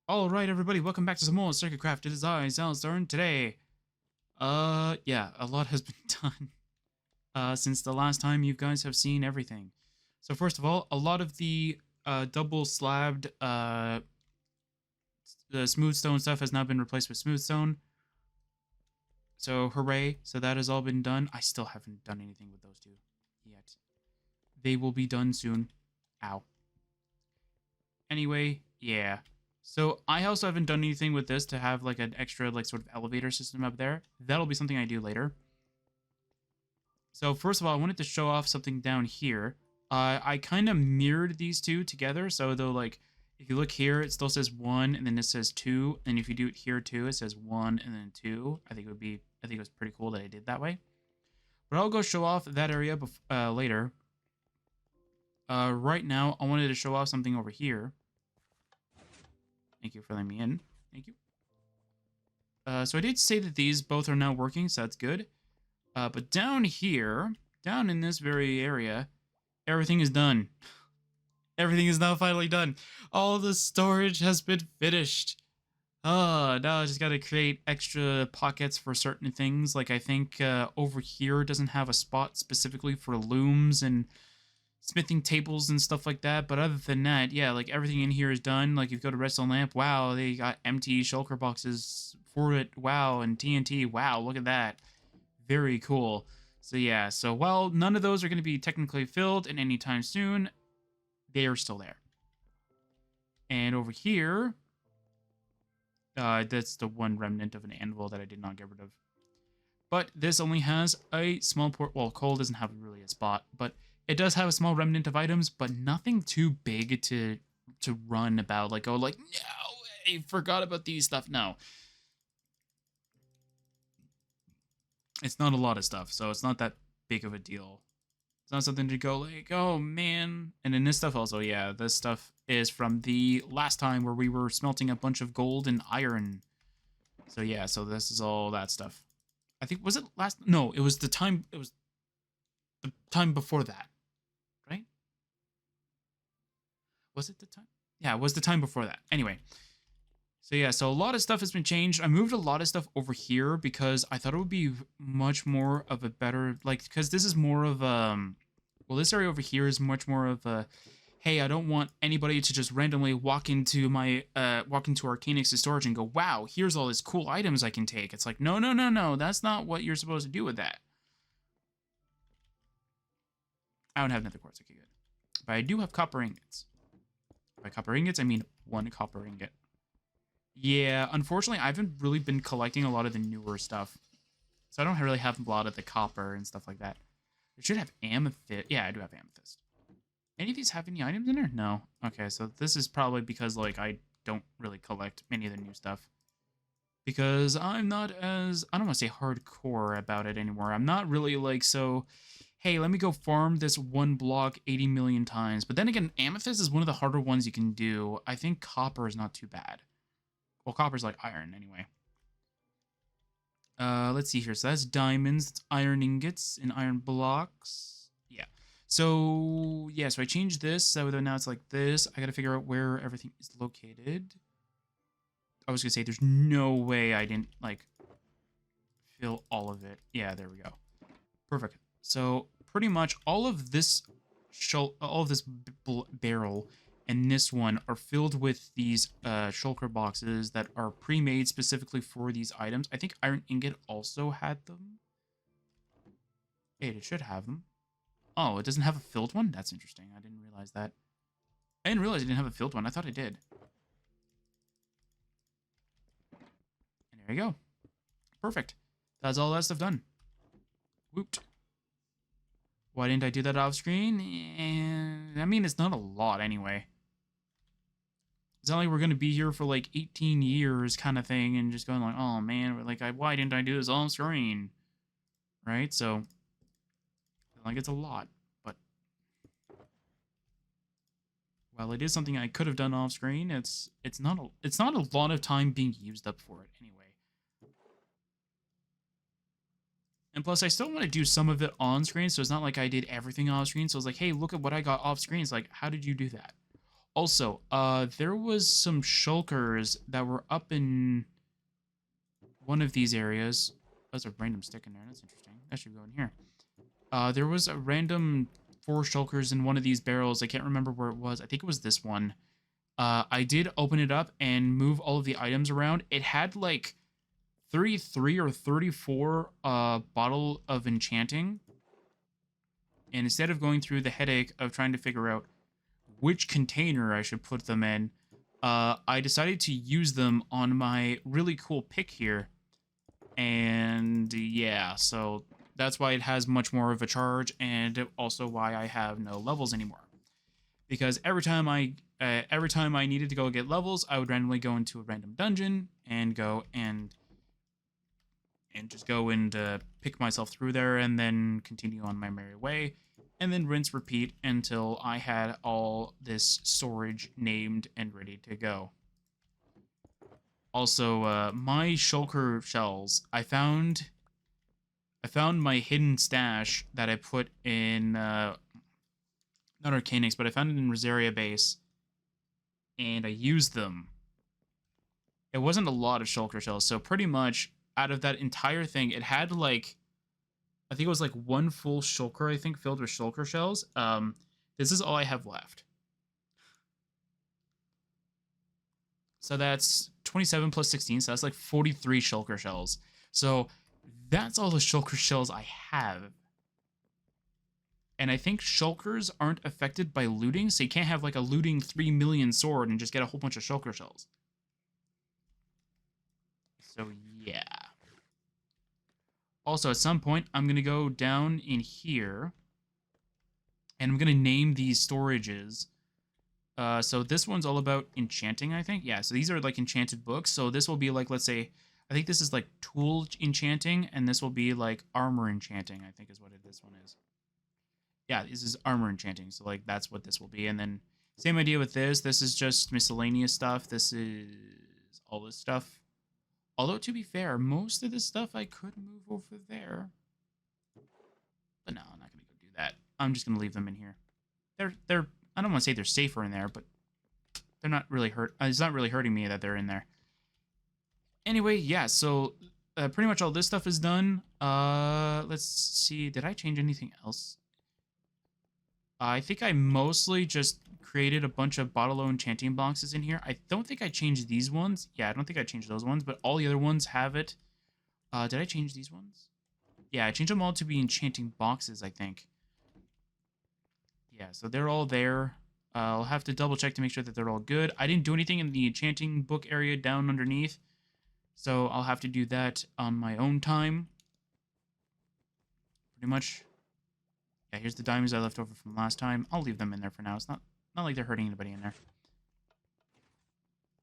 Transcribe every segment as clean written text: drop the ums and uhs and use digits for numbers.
Alright everybody, welcome back to some more Sercacraft. It is I, Xilestar, and today, yeah, a lot has been done, since the last time you guys have seen everything. So first of all, a lot of the, double slabbed, the smooth stone stuff has now been replaced with smooth stone. So hooray, so that has all been done. I still haven't done anything with those two yet. They will be done soon. Ow. Anyway, yeah. So I also haven't done anything with this to have like an extra like sort of elevator system up there. That'll be something I do later. So first of all, I wanted to show off something down here. I kind of mirrored these two together. So though like if you look here, it still says 1 and then it says 2. And if you do it here too, it says 1 and then 2. I think it was pretty cool that I did that way. But I'll go show off that area later. Right now, I wanted to show off something over here. Thank you for letting me in. Thank you. So I did say that these both are now working, so that's good. But down here, down in this very area, everything is done. Everything is now finally done. All the storage has been finished. Now I just gotta create extra pockets for certain things. Like I think over here doesn't have a spot specifically for looms and smithing tables and stuff like that. But other than that, yeah, like everything in here is done. Like if you go to Redstone Lamp, wow, they got empty shulker boxes for it. Wow, and TNT, wow, look at that. Very cool. So yeah, so while none of those are going to be technically filled in any time soon, they are still there. And over here, that's the one remnant of an anvil that I did not get rid of. But this only has a small port. Well, coal doesn't have really a spot, but it does have a small remnant of items, but nothing too big to run about. Like, oh, like, no, I forgot about these stuff. No. It's not a lot of stuff, so it's not that big of a deal. It's not something to go like, oh, man. And then this stuff also, yeah, this stuff is from the last time where we were smelting a bunch of gold and iron. So, yeah, so this is all that stuff. I think, was it last? No, it was the time before that. Right? Was it the time? Yeah, it was the time before that. Anyway. So yeah, so a lot of stuff has been changed. I moved a lot of stuff over here because I thought it would be much more of a better, like, because this is more of, well, this area over here is much more of a, hey, I don't want anybody to just randomly walk into Arcanix's storage and go, wow, here's all these cool items I can take. It's like, no, no, no, no, that's not what you're supposed to do with that. I don't have nether quartz, okay, good. But I do have copper ingots. By copper ingots, I mean 1 copper ingot. Yeah, unfortunately, I haven't really been collecting a lot of the newer stuff. So I don't really have a lot of the copper and stuff like that. I should have amethyst. Yeah, I do have amethyst. Any of these have any items in there? No. Okay, so this is probably because, like, I don't really collect any of the new stuff. Because I'm not as, I don't want to say hardcore about it anymore. I'm not really, like, so, hey, let me go farm this 1 block 80 million times. But then again, amethyst is one of the harder ones you can do. I think copper is not too bad. Well, copper's like iron anyway. Let's see here. So that's diamonds, that's iron ingots, and iron blocks. Yeah. So, yeah, so I changed this. So now it's like this. I gotta figure out where everything is located. I was gonna say, there's no way I didn't, like, fill all of it. Yeah, there we go. Perfect. So, pretty much all of this barrel and this one are filled with these shulker boxes that are pre-made specifically for these items. I think Iron Ingot also had them. Wait, it should have them. Oh, it doesn't have a filled one? That's interesting. I didn't realize that. I didn't realize it didn't have a filled one. I thought it did. And there you go. Perfect. That's all that stuff done. Woot. Why didn't I do that off screen? I mean, it's not a lot anyway. It's not like we're going to be here for like 18 years kind of thing and just going like, oh man, like, why didn't I do this on screen? Right? So, like, it's a lot, but while it is something I could have done off screen, it's not a lot of time being used up for it anyway. And plus, I still want to do some of it on screen, so it's not like I did everything off screen. So it's like, hey, look at what I got off screen. It's like, how did you do that? Also, there was some shulkers that were up in one of these areas. That's a random stick in there. That's interesting. That should go in here. There was a random 4 shulkers in one of these barrels. I can't remember where it was. I think it was this one. I did open it up and move all of the items around. It had like 33 or 34 bottle of enchanting. And instead of going through the headache of trying to figure out which container I should put them in, I decided to use them on my really cool pick here. And yeah, so that's why it has much more of a charge, and also why I have no levels anymore. Because every time I needed to go get levels, I would randomly go into a random dungeon and go and just go and pick myself through there, and then continue on my merry way, and then rinse repeat until I had all this storage named and ready to go. Also, my shulker shells, I found my hidden stash that I put in not Arcanix, but I found it in Rosaria base, and I used them. It wasn't a lot of shulker shells, so pretty much out of that entire thing, it had like, I think it was like 1 full shulker, I think, filled with shulker shells. This is all I have left. So that's 27 plus 16, so that's like 43 shulker shells. So that's all the shulker shells I have. And I think shulkers aren't affected by looting, so you can't have like a looting 3 million sword and just get a whole bunch of shulker shells. So yeah. Also, at some point, I'm going to go down in here, and I'm going to name these storages. So this one's all about enchanting, I think. Yeah, so these are like enchanted books. So this will be like, let's say, I think this is like tool enchanting, and this will be like armor enchanting, I think is what this one is. Yeah, this is armor enchanting. So like that's what this will be. And then same idea with this. This is just miscellaneous stuff. This is all this stuff. Although, to be fair, most of this stuff I could move over there. But no, I'm not going to go do that. I'm just going to leave them in here. They're I don't want to say they're safer in there, but they're not really it's not really hurting me that they're in there. Anyway, yeah, so pretty much all this stuff is done. Let's see. Did I change anything else? I think I mostly just created a bunch of Bottle enchanting boxes in here. I don't think I changed these ones. Yeah, I don't think I changed those ones, but all the other ones have it. Did I change these ones? Yeah, I changed them all to be enchanting boxes, I think. Yeah, so they're all there. I'll have to double check to make sure that they're all good. I didn't do anything in the enchanting book area down underneath, so I'll have to do that on my own time. Pretty much. Yeah, here's the diamonds I left over from last time. I'll leave them in there for now. It's not like they're hurting anybody in there.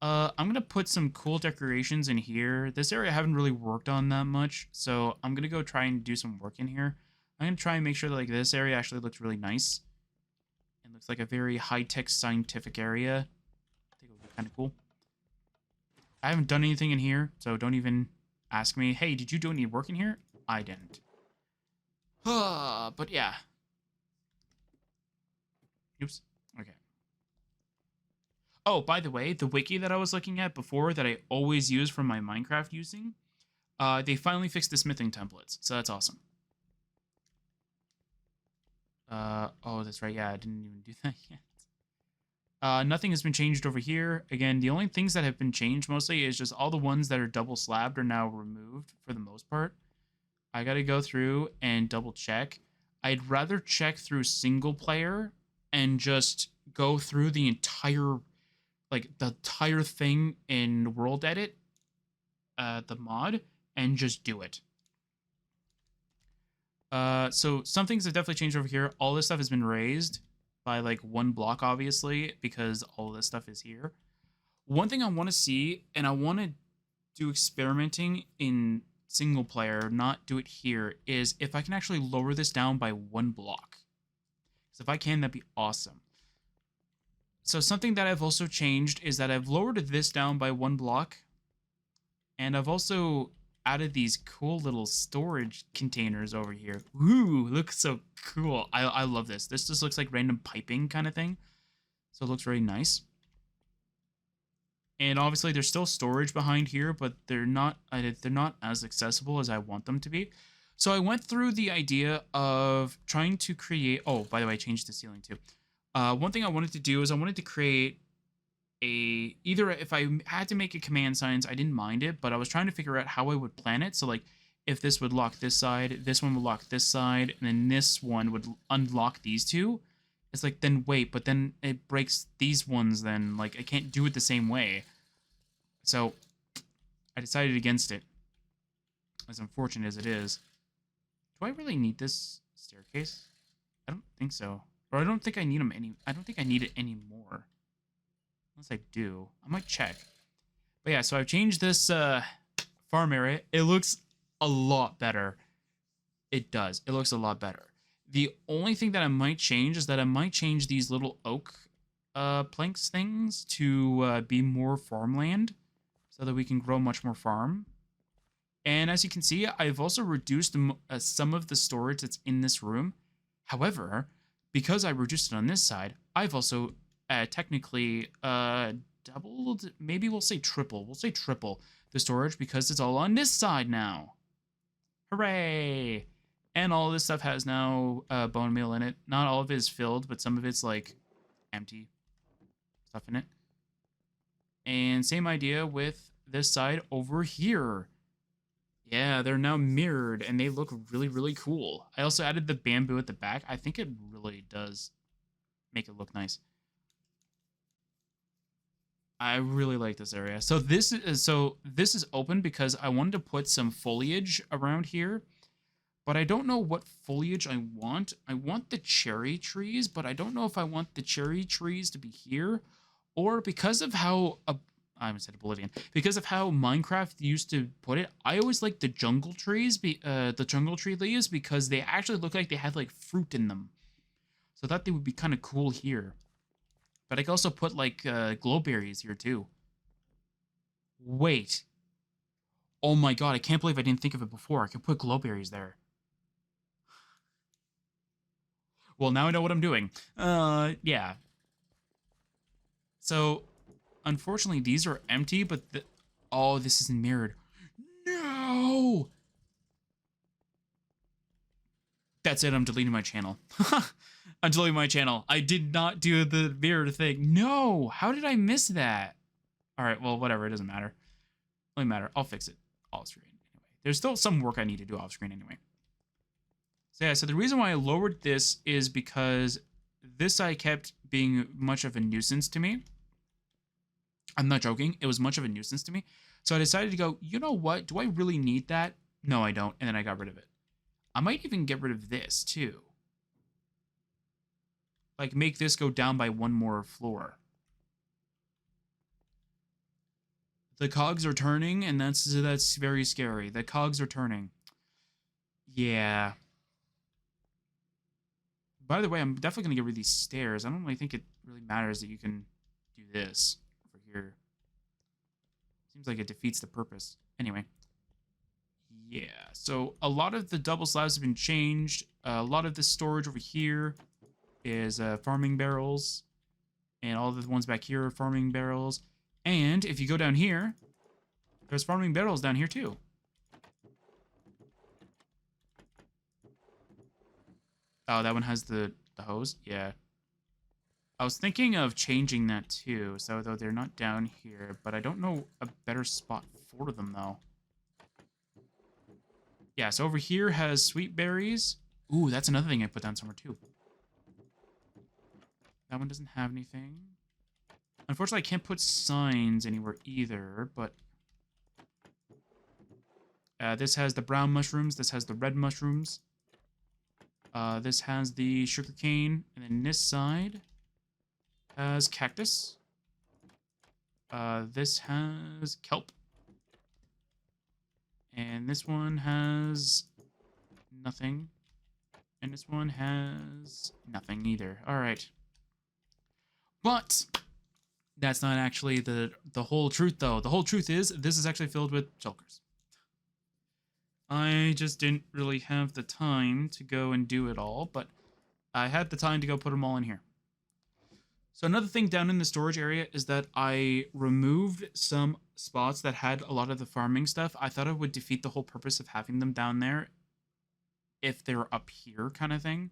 I'm going to put some cool decorations in here. This area I haven't really worked on that much, so I'm going to go try and do some work in here. I'm going to try and make sure that like this area actually looks really nice. It looks like a very high-tech scientific area. I think it would be kind of cool. I haven't done anything in here, so don't even ask me, hey, did you do any work in here? I didn't. But yeah. Oops. Okay. Oh, by the way, the wiki that I was looking at before that I always use for my Minecraft using, they finally fixed the smithing templates, so that's awesome. Oh, that's right. Yeah, I didn't even do that yet. Nothing has been changed over here. Again, the only things that have been changed mostly is just all the ones that are double slabbed are now removed for the most part. I gotta go through and double check. I'd rather check through single player and just go through the entire, like the entire thing in World Edit, the mod, and just do it. So some things have definitely changed over here. All this stuff has been raised by like 1 block, obviously, because all of this stuff is here. One thing I want to see, and I want to do experimenting in single player, not do it here, is if I can actually lower this down by 1 block. So if I can, that'd be awesome. So something that I've also changed is that I've lowered this down by 1 block, and I've also added these cool little storage containers over here. Ooh, looks so cool. I love this. This just looks like random piping kind of thing. So it looks very nice. And obviously there's still storage behind here, but they're not as accessible as I want them to be. So I went through the idea of trying to create, oh, by the way, I changed the ceiling too. One thing I wanted to do is I wanted to create either if I had to make a command signs, I didn't mind it, but I was trying to figure out how I would plan it. So like if this would lock this side, this one would lock this side, and then this one would unlock these two. It's like, then wait, but then it breaks these ones then. Like, I can't do it the same way. So, I decided against it. As unfortunate as it is. Do I really need this staircase? I don't think so. Or I don't think I need them I don't think I need it anymore. Unless I do. I might check. But yeah, so I've changed this farm area. It looks a lot better. It does. It looks a lot better. The only thing that I might change is that I might change these little oak planks things to be more farmland so that we can grow much more farm. And as you can see, I've also reduced some of the storage that's in this room. However, because I reduced it on this side, I've also technically doubled, maybe we'll say triple. We'll say triple the storage because it's all on this side now. Hooray! And all this stuff has now bone meal in it. Not all of it is filled, but some of it's like empty stuff in it. And same idea with this side over here. Yeah, they're now mirrored and they look really, really cool. I also added the bamboo at the back. I think it really does make it look nice. I really like this area. So this is open because I wanted to put some foliage around here, but I don't know what foliage I want. I want the cherry trees, but I don't know if I want the cherry trees to be here, or because of how I almost said Oblivion. Because of how Minecraft used to put it, I always like the jungle trees, the jungle tree leaves, because they actually look like they had like fruit in them. So I thought they would be kind of cool here. But I could also put like glowberries here too. Wait. Oh my god, I can't believe I didn't think of it before. I could put glowberries there. Well, now I know what I'm doing. Yeah. So, unfortunately, these are empty, but oh, this isn't mirrored. No! That's it, I'm deleting my channel. I'm deleting my channel. I did not do the mirrored thing. No! How did I miss that? Alright, well, whatever. It doesn't matter. Doesn't matter. I'll fix it off screen. Anyway, there's still some work I need to do off screen anyway. So yeah, so the reason why I lowered this is because this I kept being much of a nuisance to me. I'm not joking. It was much of a nuisance to me. So I decided to go, you know what? Do I really need that? No, I don't. And then I got rid of it. I might even get rid of this too. Like make this go down by one more floor. The cogs are turning, and that's very scary. The cogs are turning. Yeah. By the way, I'm definitely going to get rid of these stairs. I don't really think it really matters that you can do this over here. Seems like it defeats the purpose. Anyway. Yeah, so a lot of the double slabs have been changed. A lot of the storage over here is farming barrels. And all the ones back here are farming barrels. And if you go down here, there's farming barrels down here too. Oh, that one has the hose? Yeah. I was thinking of changing that too, so though they're not down here, but I don't know a better spot for them though. Yeah, so over here has sweet berries. Ooh, that's another thing I put down somewhere too. That one doesn't have anything. Unfortunately, I can't put signs anywhere either, but... this has the brown mushrooms. This has the red mushrooms. This has the sugarcane. And then this side has cactus. This has kelp. And this one has nothing. And this one has nothing either. All right. But that's not actually the whole truth, though. The whole truth is this is actually filled with shulkers. I just didn't really have the time to go and do it all, but I had the time to go put them all in here. So another thing down in the storage area is that I removed some spots that had a lot of the farming stuff. I thought it would defeat the whole purpose of having them down there if they were up here kind of thing.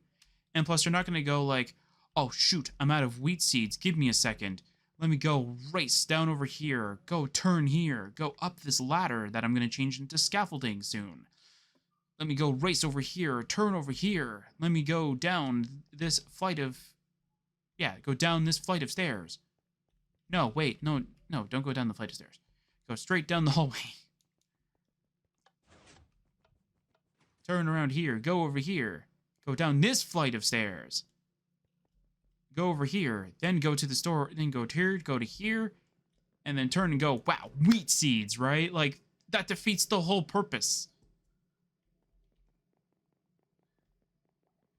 And plus, you're not going to go like, oh, shoot, I'm out of wheat seeds. Give me a second. Let me go race down over here. Go turn here. Go up this ladder that I'm going to change into scaffolding soon. Let me go race over here. Turn over here. Let me go down this flight of... Yeah, go down this flight of stairs. No, wait. No, don't go down the flight of stairs. Go straight down the hallway. Turn around here. Go over here. Go down this flight of stairs. Go over here. Then go to the store. Then go to here. And then turn and go, wow, wheat seeds, right? Like, that defeats the whole purpose.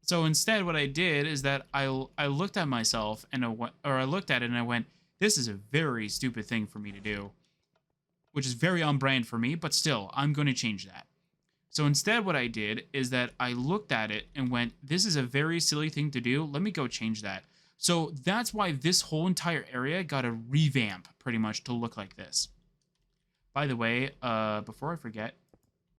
So instead, what I did is that I looked at myself and I looked at it and I went, this is a very stupid thing for me to do. Which is very on brand for me, but still, I'm going to change that. So instead what I did is that I looked at it and went, this is a very silly thing to do. Let me go change that. So that's why this whole entire area got a revamp pretty much to look like this. By the way, before I forget,